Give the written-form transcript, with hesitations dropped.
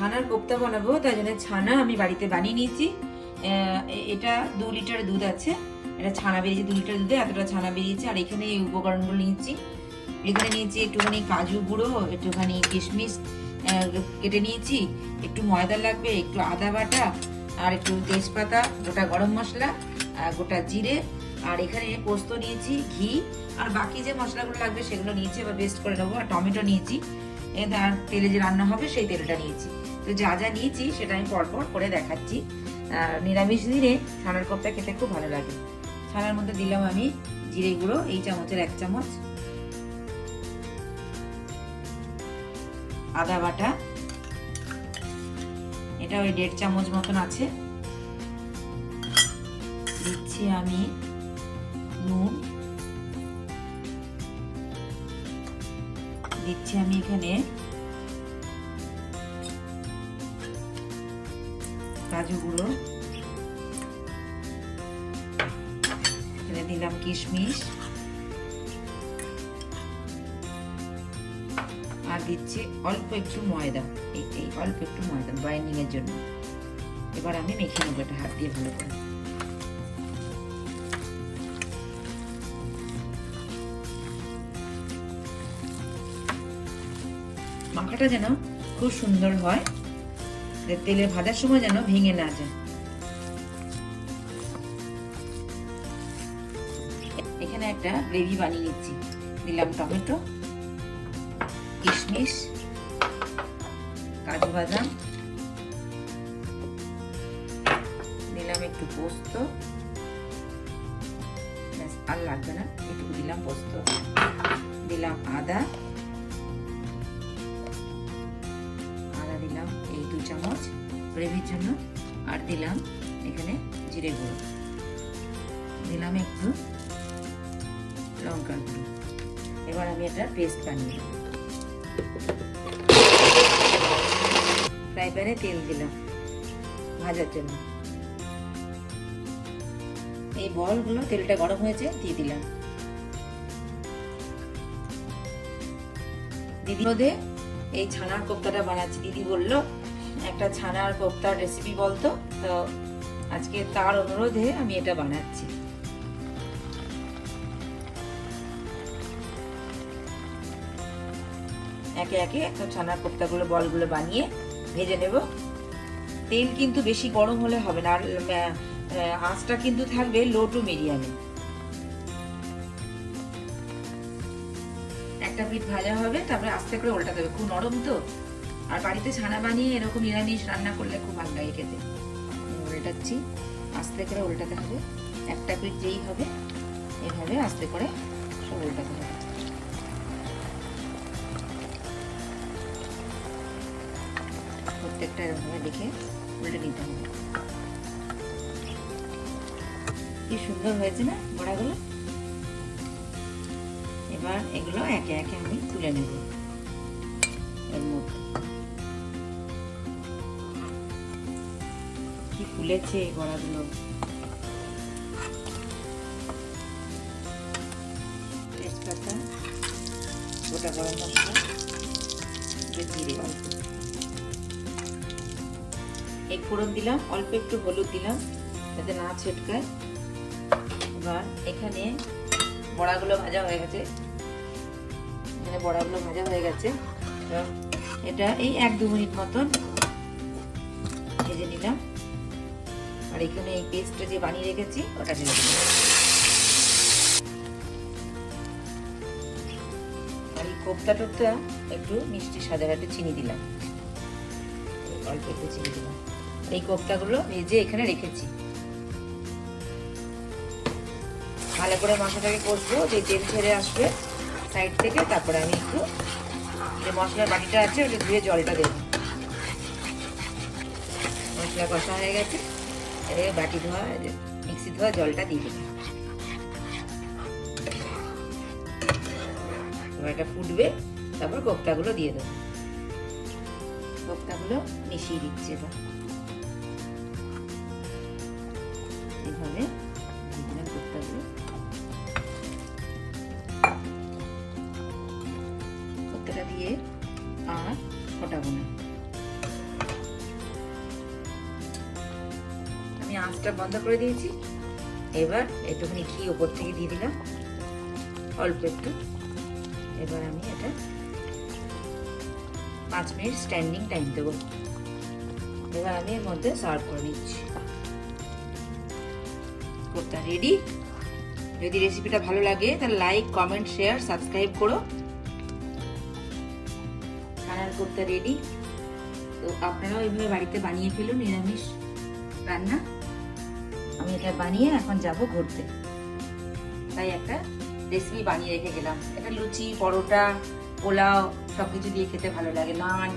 ছানার কোপ্তা বানাবো, তাই জন্য ছানা আমি বাড়িতে বানিয়ে নিয়েছি। এটা 2 লিটার দুধ আছে, এটা ছানা বেরিয়েছে 2 লিটার দুধে এতটা ছানা বেরিয়েছে। আর এখানে এই উপকরণগুলো নিয়েছি, এখানে নিয়েছি একটুখানি কাজু গুঁড়ো, একটুখানি কিশমিশ কেটে নিয়েছি, একটু ময়দা লাগবে, একটু আদা বাটা, আর একটু তেজপাতা, গোটা গরম মশলা, গোটা জিরে, আর এখানে পোস্ত নিয়েছি, ঘি, আর বাকি যে মশলাগুলো লাগবে সেগুলো নিয়েছি, এবার পেস্ট করে নেবো। আর টমেটো নিয়েছি, আর তেলে যে রান্না হবে সেই তেলটা নিয়েছি। তো যা যা নিয়েছি সেটা আমি পরপর করে দেখাচ্ছি। নিরামিষ দিনে ছানার কোপ্তা খেতে খুব ভালো লাগে। ছানার মধ্যে দিলাম আমি জিরে গুঁড়ো, এই চামচের 1 চামচ, আদা বাটা, এটা ওই 1.5 চামচ মতন আছে। দিচ্ছি আমি নুন, দিচ্ছি আমি এখানে কাজু গুঁড়ো, এখানে দিলাম কিশমিশ, আর দিচ্ছি অল্প একটু ময়দা, এই অল্প একটু ময়দা বাইন্ডিং এর জন্য। এবার আমি মেখে নেবো এটা হাত দিয়ে ভালো করে। মাখাটা যেন খুব সুন্দর হয়, তেলে ভাজার সময় যেন ভেঙে না যায়। এখানে একটা গ্রেভি বানিয়ে নিচ্ছি। দিলাম টমেটো, কিশমিশ, কাজু বাদাম, দিলাম একটু পোস্ত, আর লাগবে না, একটু দিলাম পোস্ত, দিলাম আদা দিলাম এই 2 চামচ গ্রেভির জন্য, আর দিলাম এখানে জিরে গুঁড়ো, দিলাম একটু লঙ্কার গুঁড়ো। এবার আমি এটা পেস্ট বানিয়ে নেব। ফ্রাই প্যানে তেল দিলাম ভাজার জন্য। এই বলগুলো তেলটা গরম হয়েছে, দিয়ে দিলাম। দিদি রোদে এই ছানার কোপ্তাটা বানাচ্ছি। দিদি বললো একটা ছানার কোপ্তার রেসিপি বলতো, তো আজকে তার অনুরোধে আমি এটা বানাচ্ছি। একে একে সব ছানার কোপ্তাগুলো বলগুলো বানিয়ে ভেজে নেব। তেল কিন্তু বেশি গরম হলে হবে না, আর আঁচটা কিন্তু থাকবে লো টু মিডিয়ামে। একটা পিঠ ভাজা হবে, তারপরে আস্তে করে উল্টাতে হবে, খুব নরম তো। আর বাড়িতে ছানা বানিয়ে এরকম নিরামিষ রান্না করলে খুব ভালো লাগে খেতে। উল্টাচ্ছি, আস্তে করে উল্টাতে হবে। একটা পিঠ যেই হবে এভাবে আস্তে করে সব উল্টাতে হবে। প্রত্যেকটা এরকমভাবে দেখে উল্টে নিতে হবে। কি সুন্দর হয়েছে না বড়াগুলো। এবার এগুলো একে একে আমি তুলে নেব এর মধ্যে। কি ফুলেছে এই বড়াগুলো। তেজপাতা, গোটা গরম মশলা, জিরে অল্প, এক ফোড়ন দিলাম, অল্প একটু হলুদ দিলাম যাতে না ছিটকায়। এবার এখানে বড়াগুলো ভাজা হয়ে গেছে, বড়াগুলো ভাজা হয়ে গেছে। এটা এই 1-2 মিনিট মতন ভেজে নিলাম। আর এখানে এই পেস্টটা যে বানিয়ে রেখেছি ওটা ঢেলে দিলাম। আর এই কোপ্তা টোপ্তা একটু মিষ্টি স্বাদের একটু চিনি দিলাম, অল্প একটু চিনি দিলাম। এই কোপ্তাগুলো ভেজে এখানে রেখেছি। ভালো করে মশলাটাকে কষবো, যে তেল ছেড়ে আসবে সাইড থেকে। তারপরে আমি একটু যে মশলার বাটিটা আছে ওটা ধুয়ে জলটা দেবো। মশলা কষা হয়ে গেছে, বাটি ধোয়া মিক্সি ধোয়া জলটা দিয়ে দেবো। এবার এটা ফুটবে, তারপর কোপ্তাগুলো দিয়ে দেবো। কোপ্তাগুলো মিশিয়ে দিচ্ছি এবার এইভাবে। কোপ্তাগুলো দিয়ে আর ফোটাবো না, আঁচটা বন্ধ করে দিয়েছি। এবার একটুখানি ঘি ওপর থেকে দিয়ে দিলাম, অল্প একটু। এবার আমি এটা 5 মিনিট স্ট্যান্ডিং টাইম দেবো। এবার আমি এর মধ্যে সার্ভ করে নিচ্ছি। কোপ্তা রেডি। যদি রেসিপিটা ভালো লাগে তাহলে লাইক, কমেন্ট, শেয়ার, সাবস্ক্রাইব করো। ছানার কোপ্তা রেডি। তো আপনারাও এইভাবে বাড়িতে বানিয়ে ফেলুন নিরামিষ রান্না। আমি এটা বানিয়ে এখন যাব ঘুরতে, তাই একটা রেসিপি বানিয়ে রেখে গেলাম। এটা লুচি, পরোটা, পোলাও সবকিছু দিয়ে খেতে ভালো লাগে, নান।